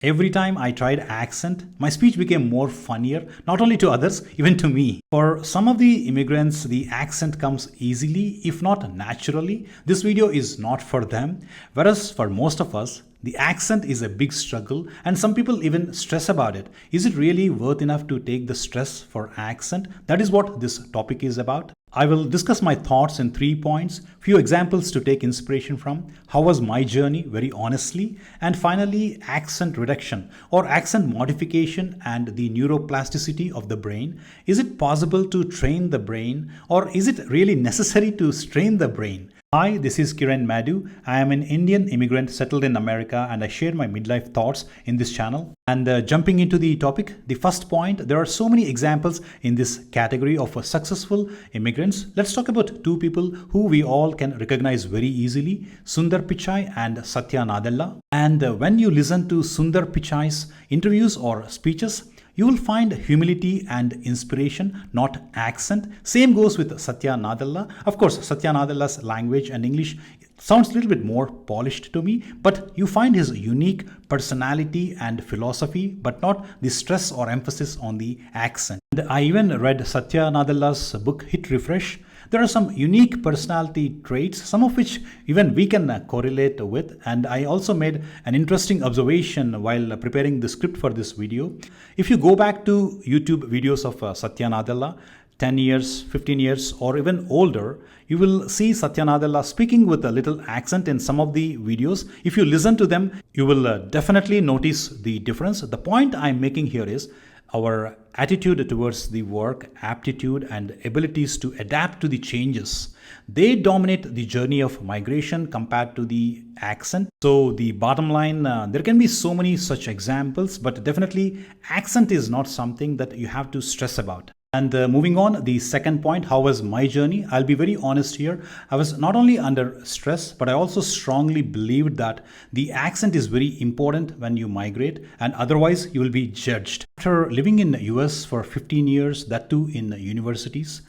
Every time I tried accent, my speech became more funnier, not only to others, even to me. For some of the immigrants, the accent comes easily, if not naturally. This video is not for them. Whereas for most of us, the accent is a big struggle, and some people even stress about it. Is it really worth enough to take the stress for accent? That is what this topic is about. I will discuss my thoughts in 3 points, few examples to take inspiration from, how was my journey very honestly, and finally accent reduction or accent modification and the neuroplasticity of the brain. Is it possible to train the brain, or is it really necessary to strain the brain? Hi, this is Kiran Madhu. I am an Indian immigrant settled in America, and I share my midlife thoughts in this channel. And jumping into the topic, the first point, there are so many examples in this category of successful immigrants. Let's talk about two people who we all can recognize very easily, Sundar Pichai and Satya Nadella. And when you listen to Sundar Pichai's interviews or speeches, you will find humility and inspiration, not accent. Same goes with Satya Nadella. Of course, Satya Nadella's language and English sounds a little bit more polished to me, but you find his unique personality and philosophy, but not the stress or emphasis on the accent. And I even read Satya Nadella's book, Hit Refresh. There are some unique personality traits, some of which even we can correlate with. And I also made an interesting observation while preparing the script for this video. If you go back to YouTube videos of Satya Nadella, 10 years, 15 years, or even older, you will see Satya Nadella speaking with a little accent in some of the videos. If you listen to them, you will definitely notice the difference. The point I'm making here is our attitude towards the work, aptitude, and abilities to adapt to the changes. They dominate the journey of migration compared to the accent. So the bottom line, there can be so many such examples, but definitely accent is not something that you have to stress about. And moving on, the second point, how was my journey? I'll be very honest here. I was not only under stress, but I also strongly believed that the accent is very important when you migrate, and otherwise you will be judged. After living in the US for 15 years, that too in universities,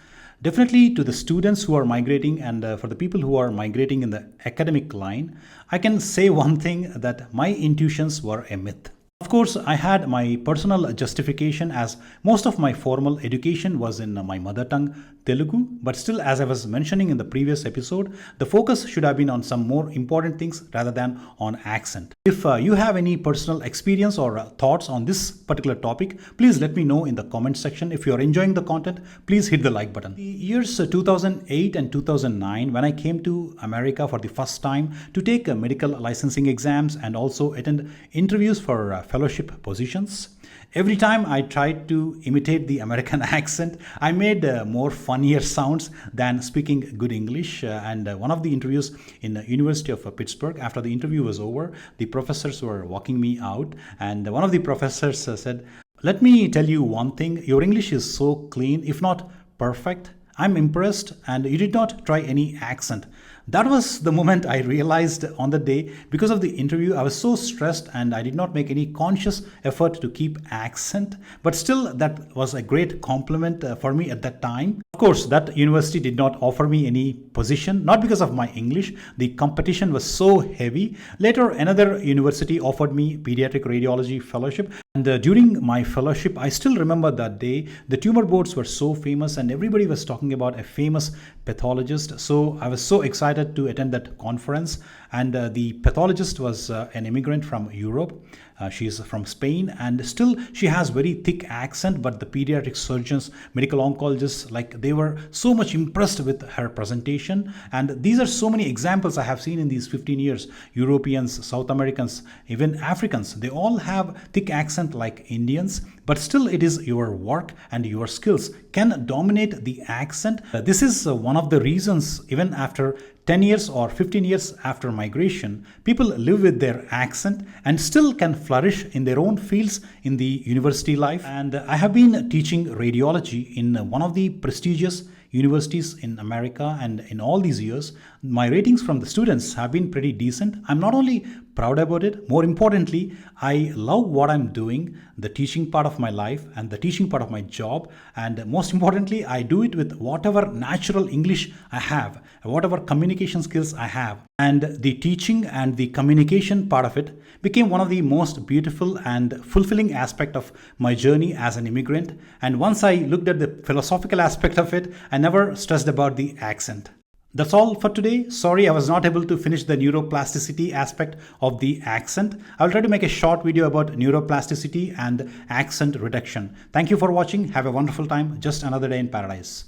definitely to the students who are migrating and for the people who are migrating in the academic line, I can say one thing, that my intuitions were a myth. Of course, I had my personal justification, as most of my formal education was in my mother tongue, Telugu, but still, as I was mentioning in the previous episode, the focus should have been on some more important things rather than on accent. If you have any personal experience or thoughts on this particular topic, please let me know in the comment section. If you are enjoying the content, please hit the like button. The years 2008 and 2009, when I came to America for the first time to take medical licensing exams and also attend interviews for fellowship positions, every time I tried to imitate the American accent, I made more funnier sounds than speaking good English. And one of the interviews in the University of Pittsburgh, after the interview was over, the professors were walking me out, and one of the professors said, "Let me tell you one thing, your English is so clean, if not perfect. I'm impressed, and you did not try any accent." That was the moment I realized on the day. Because of the interview, I was so stressed and I did not make any conscious effort to keep accent. But still, that was a great compliment for me at that time. Of course, that university did not offer me any position, not because of my English. The competition was so heavy. Later, another university offered me pediatric radiology fellowship. And during my fellowship, I still remember that day, the tumor boards were so famous and everybody was talking about a famous pathologist. So I was so excited to attend that conference. And the pathologist was an immigrant from Europe. She is from Spain, and still she has very thick accent, but the pediatric surgeons, medical oncologists, like, they were so much impressed with her presentation. And these are so many examples I have seen in these 15 years. Europeans, South Americans, even Africans, they all have thick accent like Indians, but still it is your work and your skills can dominate the accent. This is one of the reasons, even after 10 years or 15 years after migration, people live with their accent and still can flourish in their own fields in the university life. And I have been teaching radiology in one of the prestigious universities in America, and in all these years, my ratings from the students have been pretty decent. I'm not only proud about it. More importantly, I love what I'm doing, the teaching part of my life and the teaching part of my job. And most importantly, I do it with whatever natural English I have, whatever communication skills I have. And the teaching and the communication part of it became one of the most beautiful and fulfilling aspect of my journey as an immigrant. And once I looked at the philosophical aspect of it, I never stressed about the accent. That's all for today. Sorry, I was not able to finish the neuroplasticity aspect of the accent. I'll try to make a short video about neuroplasticity and accent reduction. Thank you for watching. Have a wonderful time. Just another day in paradise.